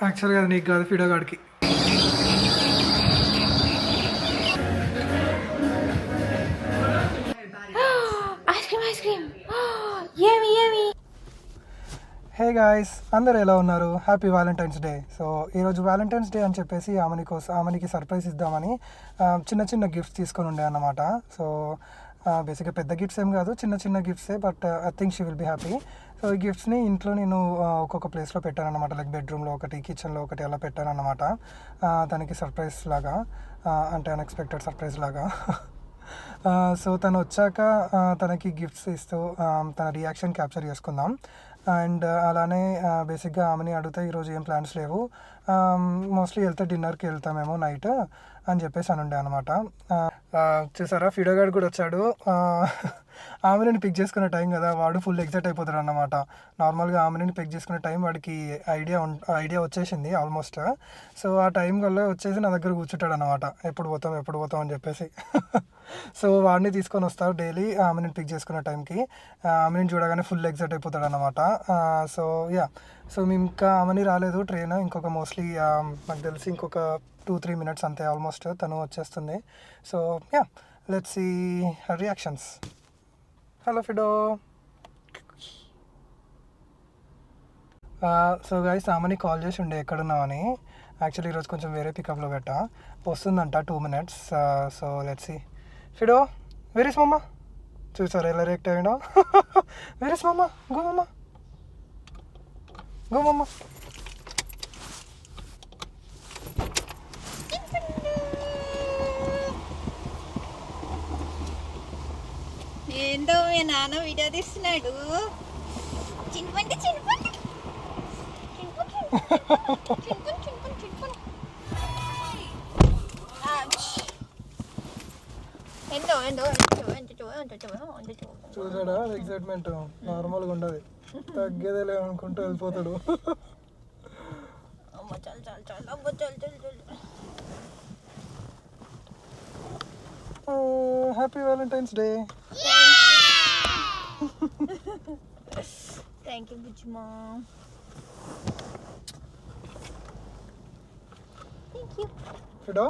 యాక్చువల్గా అది నీకు కాదు, ఫిడో గాడికి. హే గాయ్స్, అందరు ఎలా ఉన్నారు? Happy valentine's day. సో ఈరోజు వ్యాలంటైన్స్ డే అని చెప్పేసి ఆమెకి సర్ప్రైజ్ ఇద్దామని చిన్న చిన్న గిఫ్ట్స్ తీసుకొని ఉండే అన్నమాట. సో బేసిక్గా పెద్ద గిఫ్ట్స్ ఏం కాదు, చిన్న చిన్న గిఫ్ట్సే, but I think she will be happy. So ఈ గిఫ్ట్స్ని ఇంట్లో నేను ఒక్కొక్క ప్లేస్లో పెట్టాను అనమాట. లైక్ బెడ్రూమ్లో ఒకటి, కిచెన్లో ఒకటి అలా పెట్టాను అనమాట. తనకి సర్ప్రైజ్ లాగా, అంటే అన్ఎక్స్పెక్టెడ్ సర్ప్రైజ్ లాగా. సో తను వచ్చాక తనకి గిఫ్ట్స్ ఇస్తూ తన రియాక్షన్ క్యాప్చర్ చేసుకుందాం. అండ్ అలానే బేసిక్గా ఆమెని అడిగితే ఈరోజు ఏం ప్లాన్స్ లేవు, మోస్ట్లీ వెళ్తే డిన్నర్కి వెళ్తామేమో నైట్ అని చెప్పేసి అని ఉండే అనమాట. చూసారా, ఫిడోగాడ్ కూడా వచ్చాడు. ఆమెని పిక్ చేసుకునే టైం కదా, వాడు ఫుల్ ఎగ్జైట్ అయిపోతాడు అన్నమాట. నార్మల్గా ఆమెని పిక్ చేసుకునే టైం వాడికి ఐడియా వచ్చేసింది ఆల్మోస్ట్. సో ఆ టైం వల్ల వచ్చేసి నా దగ్గర కూర్చుంటాడు అనమాట, ఎప్పుడు పోతాం అని చెప్పేసి. సో వాడిని తీసుకొని వస్తారు డైలీ ఆమెని పిక్ చేసుకునే టైంకి. ఆమెని చూడగానే ఫుల్ ఎగ్జైట్ అయిపోతాడు అనమాట. సో సో మేము ఇంకా ఆమెని రాలేదు ట్రైన్, ఇంకొక మోస్ట్లీ నాకు తెలిసి ఇంకొక 2-3 minutes అంతే, ఆల్మోస్ట్ తను వచ్చేస్తుంది. So let's see her reactions. Hello Fido. So guys, ఆమెని కాల్ చేసి ఉండే ఎక్కడున్నామని. యాక్చువల్లీ ఈరోజు కొంచెం వేరే పికప్లో పెట్టా, వస్తుందంట 2 minutes. So let's see. Fido, where is mamma? చూసారా ఎలా రియాక్ట్ అయ్యాడో? Where is mamma? Go mamma. ఏందో మీ నాన్న వీడియో తీస్తున్నాడు. చిన్పండి చూసాడా ఎక్సైట్మెంట్? నార్మల్గా ఉండదు, తగ్గేదేలే అనుకుంటూ వెళ్ళిపోతాడు. Happy valentine's day. Thank you బుజ్జిమా. Thank you Fido.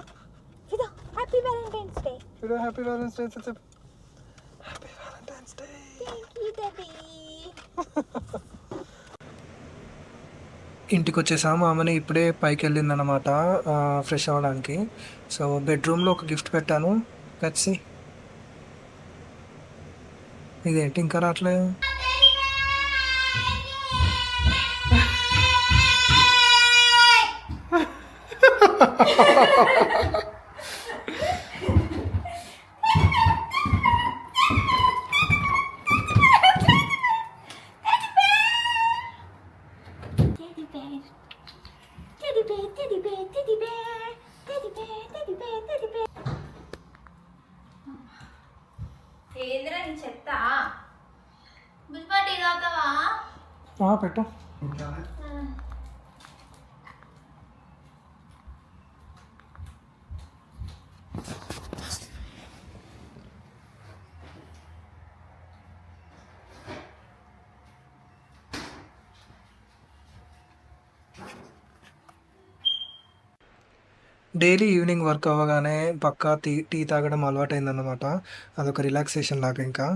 Happy valentine's day. Fido happy valentine's day. చెప్పు happy valentine's day. Thank you daddy. ఇంటికి వచ్చేసాము. ఆమెని ఇప్పుడే పైకి వెళ్ళిందనమాట ఫ్రెష్ అవ్వడానికి. సో బెడ్రూమ్లో ఒక గిఫ్ట్ పెట్టాను, కచ్చి. ఇదేంటి ఇంకా రావట్లేదు? ఏంద్రా నీ చెత్త? బుజ్జిపాటి తాగుతావా? పెట్టు. డైలీ ఈవినింగ్ వర్క్ అవ్వగానే పక్కా టీ తాగడం అలవాటైందన్నమాట. అదొక రిలాక్సేషన్ లాగా ఇంకా.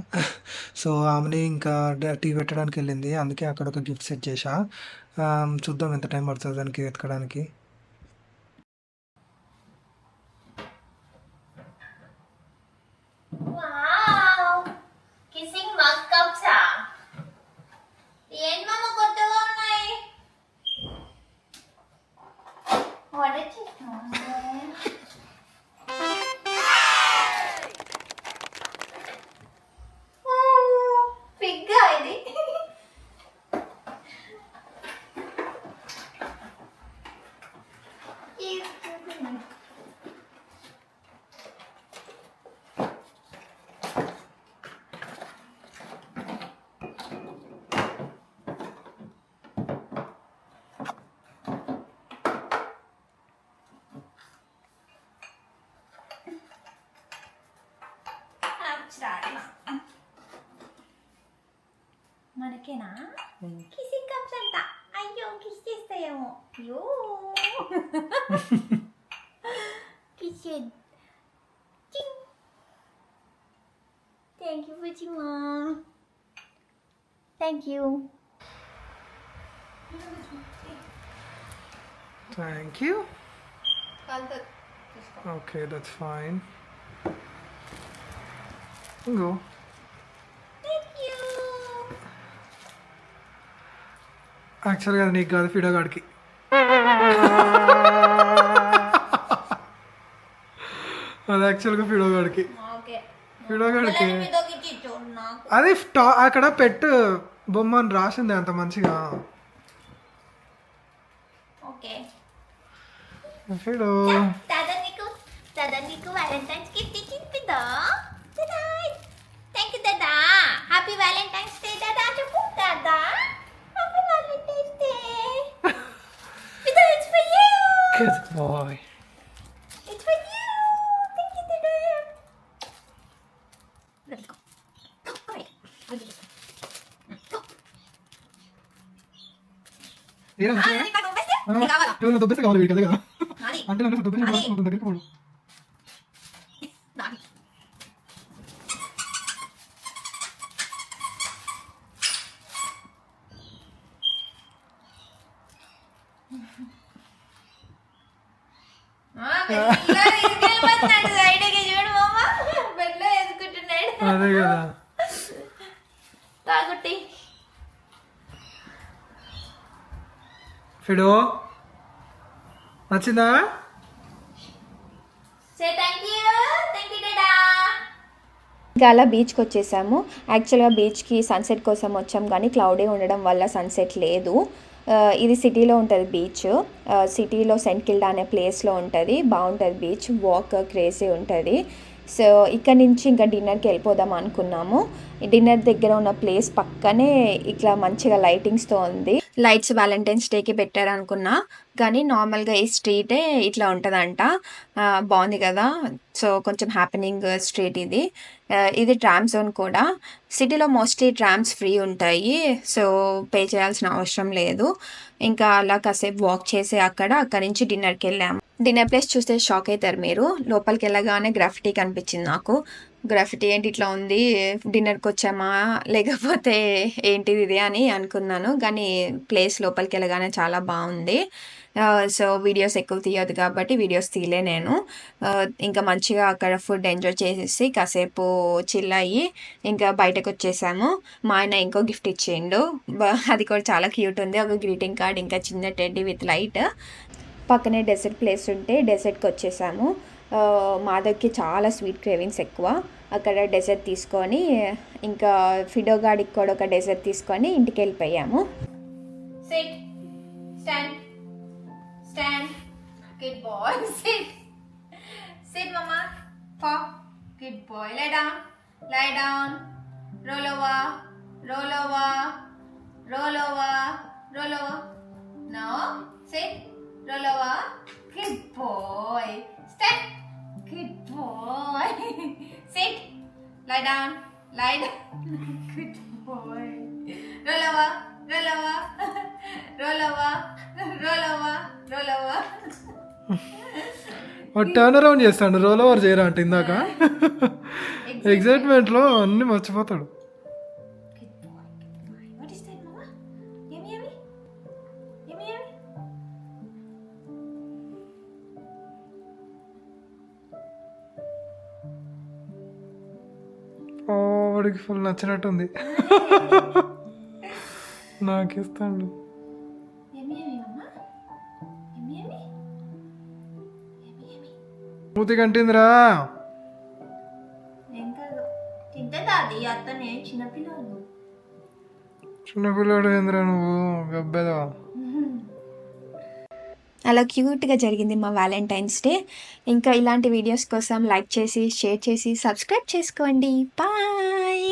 సో ఆమెని ఇంకా టీ పెట్టడానికి వెళ్ళింది, అందుకే అక్కడ ఒక గిఫ్ట్ సెట్ చేశా. చూద్దాం ఎంత టైం పడుతుంది దానికి వెతకడానికి. కిసింగ్ మగ్ కప్సా? ఏం మామ కొత్తగా ఉన్నాయి? ఆర్డర్ చేస్తాను. పిగ్గా ఇది. మన వరకేనా కిసింగ్ కప్స్ అంట అయ్యో కిస్ చేస్తాయేమో అయ్యో కిస్ థ్యాంక్ యూ బుజ్జిమా thank you thank you. Okay, that's fine. ఇంకో యాక్చువల్గా అది నీకు కాదు, ఫిడోగాడికి. అది యాక్చువల్గా ఫిడోగాడికి. ఫిడోగాడికి అది అక్కడ పెట్ బొమ్మ అని రాసింది అంత మంచిగా. ఫిడో నీకు వ్యాలంటైన్స్ గిఫ్ట్ ఇచ్చింది థ్యాంక్ యూ దాదా. హ్యాపీ వ్యాలంటైన్స్ డే దాదా చెప్పు దాదా. Happy valentine's day. It's for you. Good boy. It's for you. Thank you dada. Let's go. Go away. దొబ్బేస్తే కావాలి వీడికి, అదే కదా అంటే నన్ను దొబ్బేసి దగ్గరికి పోడు. అదే కదా తాగుట్టి ఫిడో నచ్చిందా? ఇంకా అలా బీచ్కి వచ్చేసాము. యాక్చువల్గా బీచ్కి సన్సెట్ కోసం వచ్చాం కానీ క్లౌడీ ఉండడం వల్ల సన్సెట్ లేదు. ఇది సిటీలో ఉంటుంది బీచ్. సిటీలో సెంట్ కిల్డా అనే ప్లేస్లో ఉంటుంది. బాగుంటుంది బీచ్, వాక్ క్రేజీ ఉంటుంది. సో ఇక్కడ నుంచి ఇంకా డిన్నర్కి వెళ్ళిపోదాం అనుకున్నాము. డిన్నర్ దగ్గర ఉన్న ప్లేస్ పక్కనే ఇట్లా మంచిగా లైటింగ్స్తో ఉంది. లైట్స్ వ్యాలంటైన్స్ డేకి పెట్టారు అనుకున్నా కానీ నార్మల్గా ఈ స్ట్రీటే ఇట్లా ఉంటుందంట. బాగుంది కదా. సో కొంచెం హ్యాపెనింగ్ స్ట్రీట్ ఇది. ఇది ట్రామ్ జోన్ కూడా. సిటీలో మోస్ట్లీ ట్రామ్స్ ఫ్రీ ఉంటాయి, సో పే చేయాల్సిన అవసరం లేదు. ఇంకా అలా కాసేపు వాక్ చేసి అక్కడి నుంచి డిన్నర్కి వెళ్ళాము. డిన్నర్ ప్లేస్ చూస్తే షాక్ అవుతారు మీరు. లోపలికి వెళ్ళగానే గ్రాఫిటీ కనిపించింది నాకు. గ్రాఫిటీ ఏంటి ఇట్లా ఉంది, డిన్నర్కి వచ్చామా లేకపోతే ఏంటిది ఇది అని అనుకున్నాను. కానీ ప్లేస్ లోపలికి వెళ్ళగానే చాలా బాగుంది. సో వీడియోస్ ఎక్కువ తీయదు కాబట్టి వీడియోస్ తీయలే నేను. ఇంకా మంచిగా అక్కడ ఫుడ్ ఎంజాయ్ చేసేసి కాసేపు చిల్ అయ్యి ఇంకా బయటకు వచ్చేసాము. మా ఆయన ఇంకో గిఫ్ట్ ఇచ్చిండు, అది కూడా చాలా క్యూట్ ఉంది. ఒక గ్రీటింగ్ కార్డ్, ఇంకా చిన్న టెడ్డీ విత్ లైట్. పక్కనే డెజర్ట్ ప్లేస్ ఉంటే డెజర్ట్కి వచ్చేసాము. మాధవ్కి చాలా స్వీట్ క్రేవింగ్స్ ఎక్కువ. అక్కడ డెజర్ట్ తీసుకొని ఇంకా ఫిడోగాడికి కూడా ఒక డెజర్ట్ తీసుకొని ఇంటికి వెళ్ళిపోయాము. Stand. Good boy. Sit, mama. Pop. Good boy. Lie down. Roll over. No. Sit. Roll over. Good boy. Stand. Good boy. Sit. Lie down. Good boy. Roll over. Turn around చేస్తాడు, role over చేయరా అంటే ఇందాక ఎగ్జైట్మెంట్లో అన్ని మర్చిపోతాడు. వాడికి full నచ్చినట్టుంది. నాకిస్తాడు. మూతి కంటిందిరా. చిన్నపిల్లాడు ఏందిరా నువ్వు గబ్బెదా. అలా క్యూట్గా జరిగింది మా వ్యాలంటైన్స్ డే. ఇంకా ఇలాంటి వీడియోస్ కోసం లైక్ చేసి, షేర్ చేసి, సబ్స్క్రైబ్ చేసుకోండి. బాయ్.